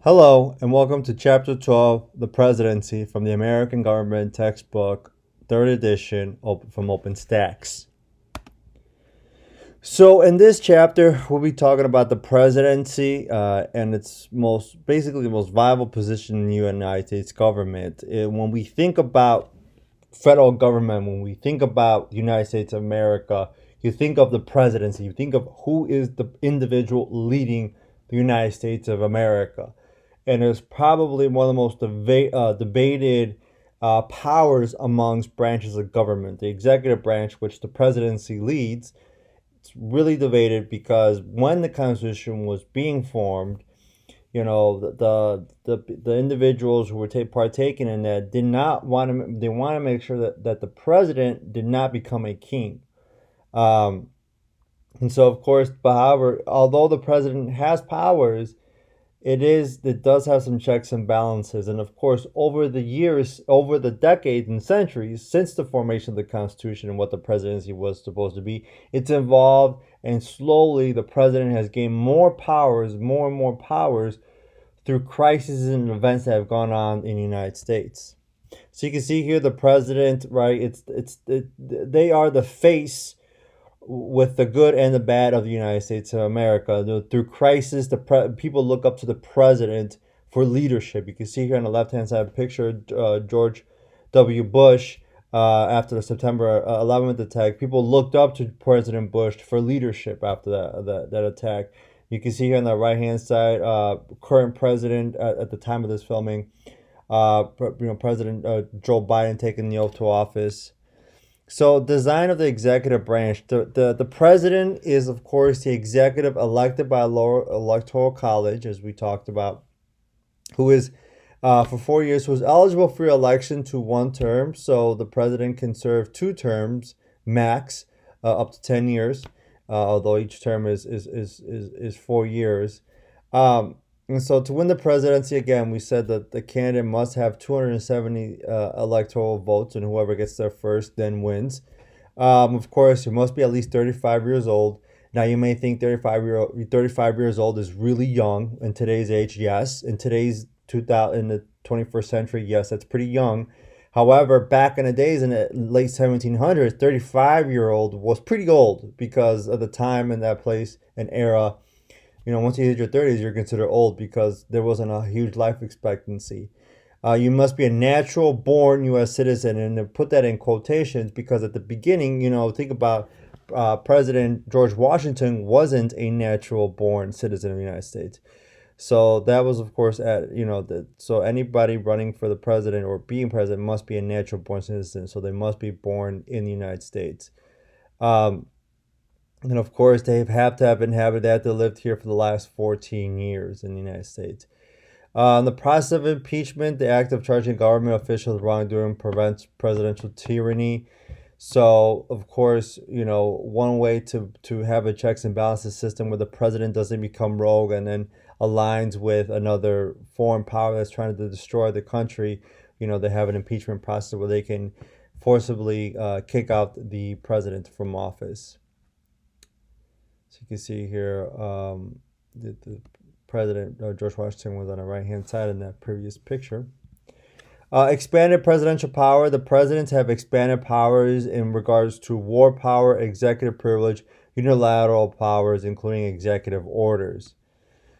Hello, and welcome to Chapter 12, The Presidency, from the American Government Textbook, 3rd edition, from Open Stax. So, in this chapter, we'll be talking about the presidency and its basically the most viable position in the United States government. When we think about federal government, when we think about the United States of America, you think of the presidency, you think of who is the individual leading the United States of America. And it's probably one of the most debated powers amongst branches of government. The executive branch, which the presidency leads, it's really debated because when the Constitution was being formed, the individuals who were partaking in that did not want to. They want to make sure that the president did not become a king. Um, and so, of course, however, although the president has powers, it does have some checks and balances. And of course, over the years, over the decades and centuries since the formation of the Constitution and what the presidency was supposed to be, it's evolved, and slowly the president has gained more and more powers through crises and events that have gone on in the United States. So you can see here the president, right? They are the face with the good and the bad of the United States of America. Through crisis, people look up to the president for leadership. You can see here on the left-hand side picture, George W. Bush, after the September 11th attack. People looked up to President Bush for leadership after that attack. You can see here on the right-hand side, current president at the time of this filming, President Joe Biden taking the oath to office. So, design of the executive branch. The president is, of course, the executive elected by Electoral College, as we talked about, who is, for 4 years, who is eligible for election to one term. So, the president can serve 2 terms max, up to 10 years, although each term is 4 years. And so to win the presidency, again, we said that the candidate must have 270 electoral votes, and whoever gets there first then wins. Of course, you must be at least 35 years old. Now, you may think 35 years old is really young in today's age. Yes, in the 21st century, yes, that's pretty young. However, back in the days in the late 1700s, 35-year-old was pretty old because of the time and that place and era. Once you hit your 30s, you're considered old because there wasn't a huge life expectancy. You must be a natural born U.S. citizen, and to put that in quotations because at the beginning, think about President George Washington wasn't a natural born citizen of the United States. So that was, of course, so anybody running for the president or being president must be a natural born citizen. So they must be born in the United States. And of course, they have to have lived here for the last 14 years in the United States. The process of impeachment, the act of charging government officials with wrongdoing, prevents presidential tyranny. So, of course, one way to have a checks and balances system where the president doesn't become rogue and then aligns with another foreign power that's trying to destroy the country, they have an impeachment process where they can forcibly kick out the president from office. So you can see here, the president, George Washington, was on the right-hand side in that previous picture. Expanded presidential power. The presidents have expanded powers in regards to war power, executive privilege, unilateral powers, including executive orders.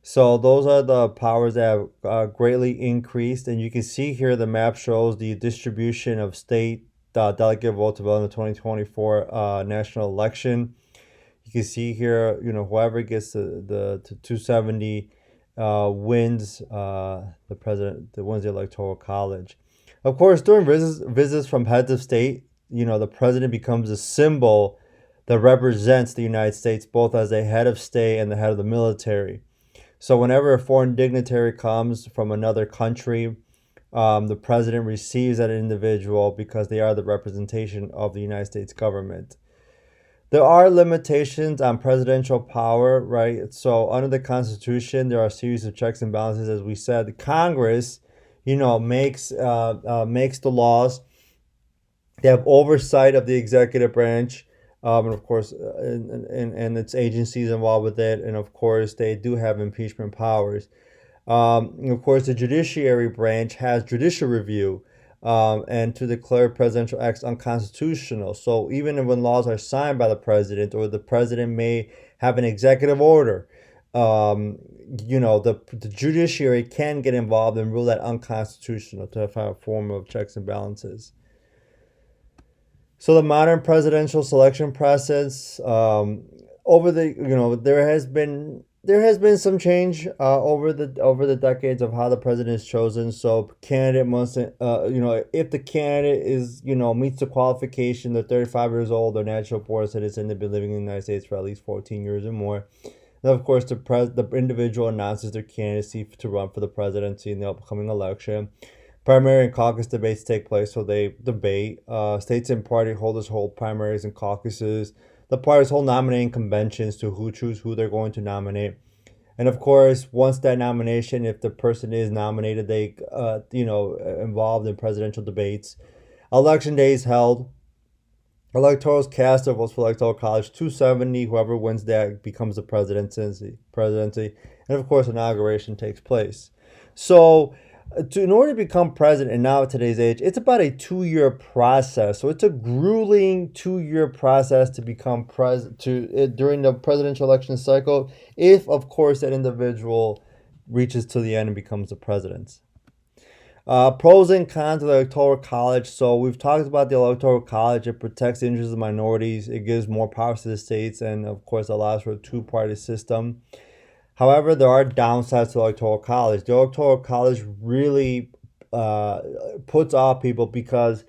So those are the powers that have greatly increased. And you can see here the map shows the distribution of state delegate votes in the 2024 national election. You can see here, whoever gets the 270 wins the president, wins the Electoral College. Of course, during visits from heads of state, the president becomes a symbol that represents the United States both as a head of state and the head of the military. So whenever a foreign dignitary comes from another country, the president receives that individual because they are the representation of the United States government. There are limitations on presidential power, right? So under the Constitution, there are a series of checks and balances. As we said, the Congress, makes the laws. They have oversight of the executive branch, and of course, and its agencies involved with it. And of course, they do have impeachment powers. Of course, the judiciary branch has judicial review, and to declare presidential acts unconstitutional. So even when laws are signed by the president, or the president may have an executive order, um, the judiciary can get involved and rule that unconstitutional to have a form of checks and balances. So the modern presidential selection process, over the there has been some change over the decades of how the president is chosen. So candidate must if the candidate is meets the qualification, they're 35 years old, they're natural born citizen, they've been living in the United States for at least 14 years or more. Then of course the individual announces their candidacy to run for the presidency in the upcoming election. Primary and caucus debates take place, so they debate. States and party holders hold primaries and caucuses. The parties hold nominating conventions to choose who they're going to nominate. And of course, once that nomination, if the person is nominated, they involved in presidential debates. Election day is held. Electors cast their votes for Electoral College 270. Whoever wins that becomes the presidency. And of course, inauguration takes place. So in order to become president, and now at today's age, it's about a 2-year process. So it's a grueling 2-year process to become president during the presidential election cycle, if of course that individual reaches to the end and becomes the president. Pros and cons of the Electoral College. So we've talked about the Electoral College. It protects the interests of minorities. It gives more powers to the states, and of course allows for a two-party system. However, there are downsides to the Electoral College. The Electoral College really puts off people because,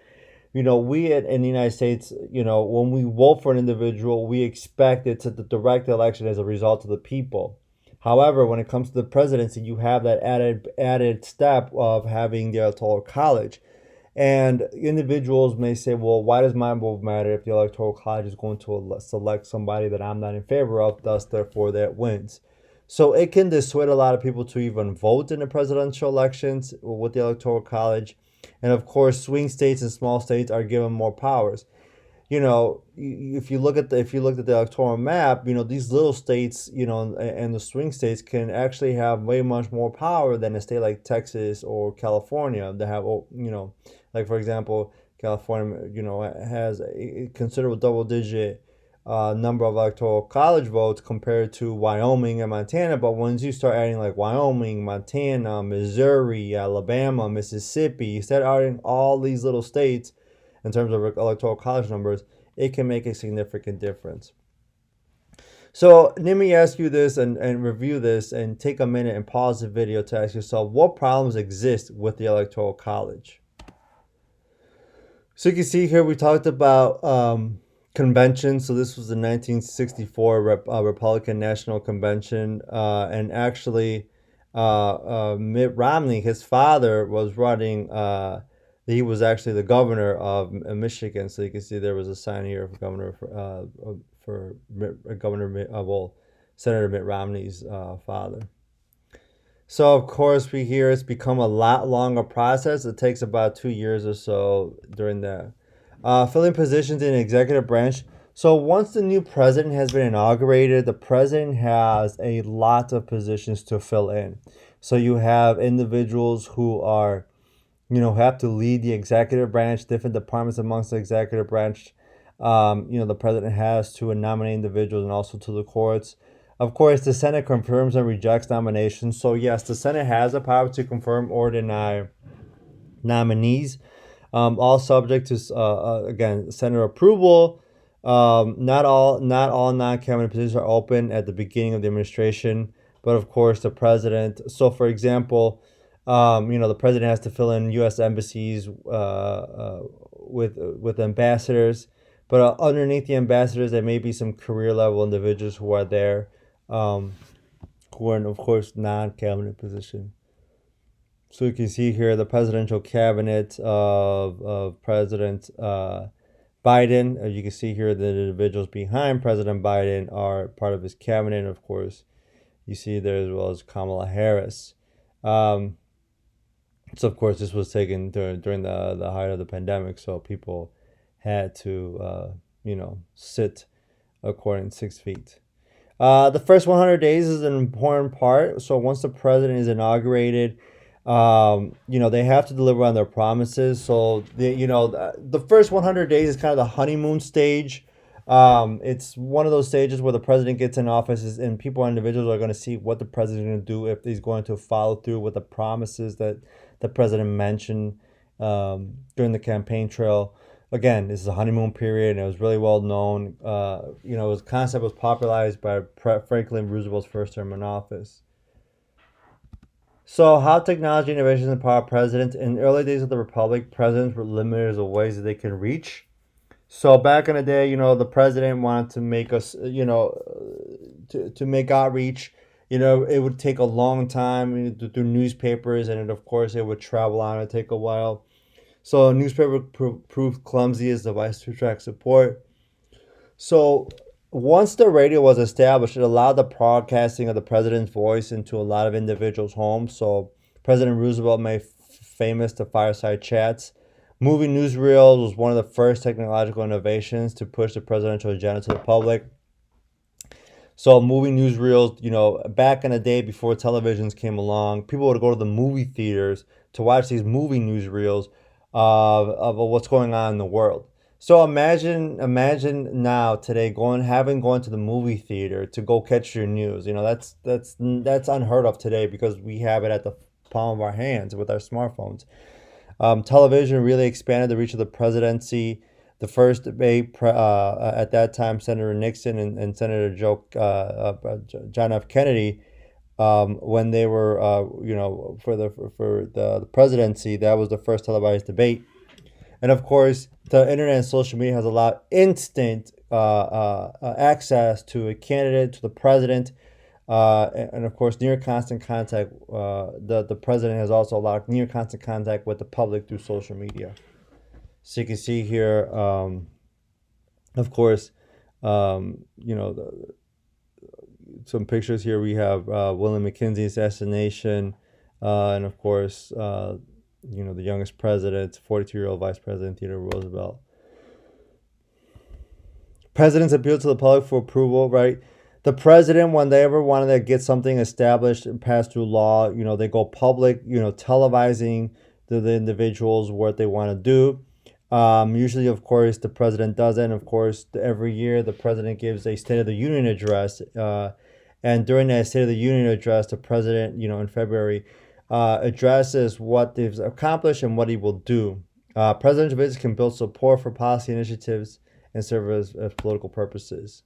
we in the United States, when we vote for an individual, we expect it to direct the election as a result of the people. However, when it comes to the presidency, you have that added step of having the Electoral College. And individuals may say, well, why does my vote matter if the Electoral College is going to select somebody that I'm not in favor of, thus, therefore, that wins? So it can dissuade a lot of people to even vote in the presidential elections with the Electoral College. And of course, swing states and small states are given more powers. If you look at the electoral map, these little states, and the swing states can actually have way much more power than a state like Texas or California that have, like for example, California, has a considerable double-digit number of electoral college votes compared to Wyoming and Montana. But once you start adding like Wyoming, Montana, Missouri, Alabama, Mississippi, you start adding all these little states in terms of electoral college numbers, it can make a significant difference. So let me ask you this and review this and take a minute and pause the video to ask yourself, what problems exist with the Electoral College? So you can see here we talked about convention. So this was the 1964 Republican National Convention. And actually, Mitt Romney, his father, was running... he was actually the governor of Michigan, so you can see there was a sign here for Senator Mitt Romney's father. So of course we hear it's become a lot longer process. It takes about 2 years or so during that. Filling positions in the executive branch. So once the new president has been inaugurated, the president has a lot of positions to fill in. So you have individuals who are have to lead the executive branch, different departments amongst the executive branch. The president has to nominate individuals and also to the courts. Of course, the Senate confirms and rejects nominations. So yes, the Senate has the power to confirm or deny nominees, all subject to again Senate approval. Not all non-cabinet positions are open at the beginning of the administration, but of course the president. So for example, the president has to fill in U.S. embassies with ambassadors, but underneath the ambassadors, there may be some career level individuals who are there, who are, of course, non-cabinet position. So you can see here the presidential cabinet of President Biden. As you can see here, the individuals behind President Biden are part of his cabinet. And of course, you see there as well as Kamala Harris. So of course, this was taken during the height of the pandemic, so people had to sit according to 6 feet. The first 100 days is an important part. So once the president is inaugurated, they have to deliver on their promises. So the first 100 days is kind of the honeymoon stage. It's one of those stages where the president gets in office and people, individuals, are going to see what the president is going to do, if he's going to follow through with the promises that the president mentioned during the campaign trail. Again, this is a honeymoon period, and it was really well known. The concept was popularized by Franklin Roosevelt's first term in office. So, how technology innovations empower presidents. In the early days of the republic, presidents were limited as the ways that they can reach. So back in the day, the president wanted to make us, to make outreach. It would take a long time through newspapers, and of course, it would travel on and take a while. So a newspaper proved clumsy as a device to attract support. So once the radio was established, it allowed the broadcasting of the president's voice into a lot of individuals' homes. So President Roosevelt made famous the fireside chats. Movie newsreels was one of the first technological innovations to push the presidential agenda to the public. So movie newsreels, back in the day before televisions came along, people would go to the movie theaters to watch these movie newsreels of what's going on in the world. So imagine now today going to the movie theater to go catch your news. That's unheard of today because we have it at the palm of our hands with our smartphones. Television really expanded the reach of the presidency. The first debate at that time, Senator Nixon and Senator John F. Kennedy, when they were, for the presidency, that was the first televised debate. And of course, the internet and social media has allowed instant access to a candidate, to the president, and of course, near constant contact. The president has also allowed near constant contact with the public through social media. So you can see here, of course, some pictures here. We have William McKinley assassination, and of course, the youngest president, 42-year-old Vice President Theodore Roosevelt. Presidents appeal to the public for approval, right? The president, when they ever wanted to get something established and passed through law, they go public, televising the individuals what they want to do. Usually, of course, the president does it. And of course, every year the president gives a State of the Union address. And during that State of the Union address, the president, in February, addresses what they've accomplished and what he will do. Presidential visits can build support for policy initiatives and serve as political purposes.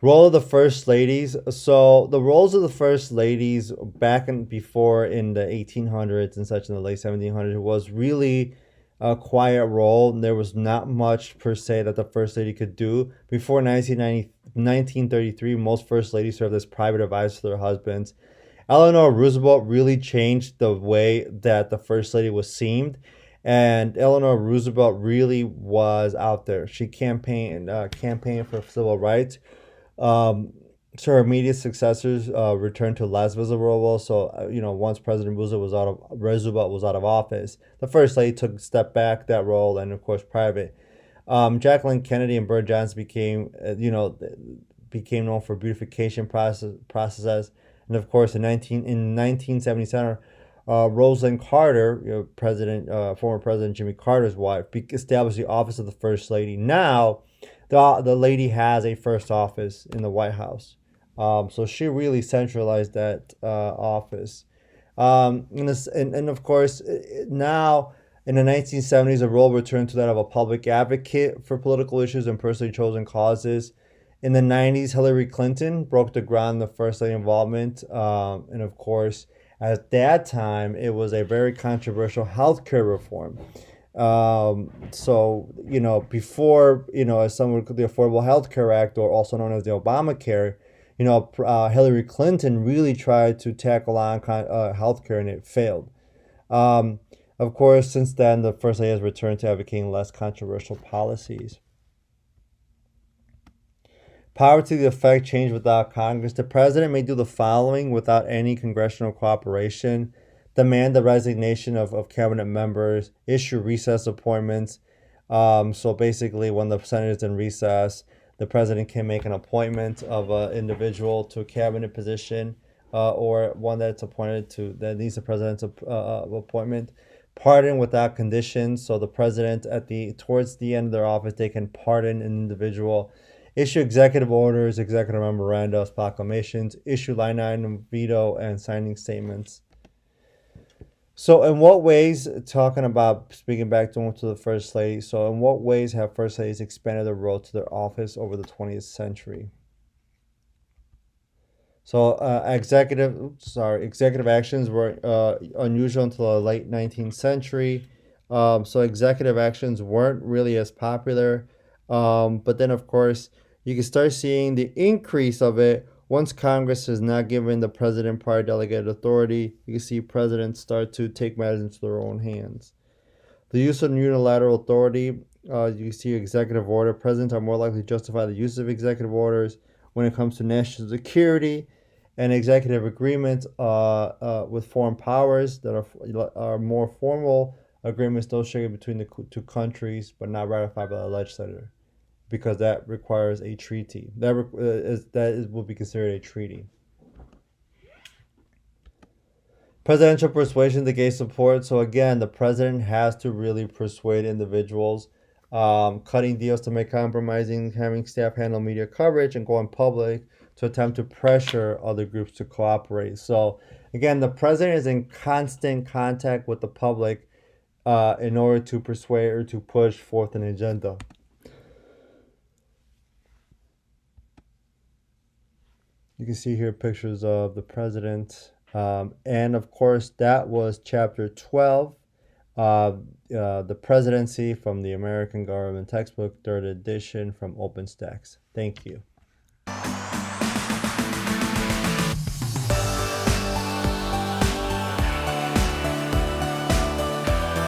Role of the first ladies. So the roles of the first ladies back in the 1800s and such, in the late 1700s, was really a quiet role. There was not much per se that the first lady could do. Before 1933, most first ladies served as private advisors to their husbands. Eleanor Roosevelt really changed the way that the first lady was seen. And Eleanor Roosevelt really was out there. She campaigned for civil rights. So her immediate successors returned to less visible role. So once President Roosevelt was out of office, the first lady took a step back that role, and of course private. Jacqueline Kennedy and Bird Johnson became known for beautification processes, and of course in 1977. Rosalind Carter, former President Jimmy Carter's wife, established the office of the First Lady. Now, the lady has a first office in the White House. So she really centralized that office. And of course, now in the 1970s, a role returned to that of a public advocate for political issues and personally chosen causes. In the 90s, Hillary Clinton broke the ground in the First Lady involvement. And of course, at that time, it was a very controversial healthcare reform. Before, as some would call the Affordable Health Care Act, or also known as the Obamacare, Hillary Clinton really tried to tackle on healthcare, and it failed. Of course, since then, the First Lady has returned to advocating less controversial policies. Power to the effect change without Congress. The president may do the following without any congressional cooperation: demand the resignation of cabinet members, issue recess appointments. So basically, when the Senate is in recess, The president can make an appointment of an individual to a cabinet position, or one that's appointed to that needs the president's appointment. Pardon without conditions. So the president, towards the end of their office, they can pardon an individual, issue executive orders, executive memoranda, proclamations, issue line item veto, and signing statements. So, in what ways, talking about speaking back to the first lady, so in what ways have first ladies expanded their role to their office over the 20th century? So, executive actions were unusual until the late 19th century. So, executive actions weren't really as popular. But then, of course, you can start seeing the increase of it once Congress is not given the president prior delegated authority. You can see presidents start to take matters into their own hands. The use of unilateral authority, you can see executive order. Presidents are more likely to justify the use of executive orders when it comes to national security and executive agreements with foreign powers that are more formal agreements negotiated between the two countries but not ratified by the legislature, because that requires a treaty. Will be considered a treaty. Presidential persuasion to gain support. So again, the president has to really persuade individuals, cutting deals to make compromising, having staff handle media coverage, and going public to attempt to pressure other groups to cooperate. So again, the president is in constant contact with the public in order to persuade or to push forth an agenda. You can see here pictures of the president. And of course, that was chapter 12, the Presidency, from the American Government Textbook, third edition, from Open Stax. Thank you.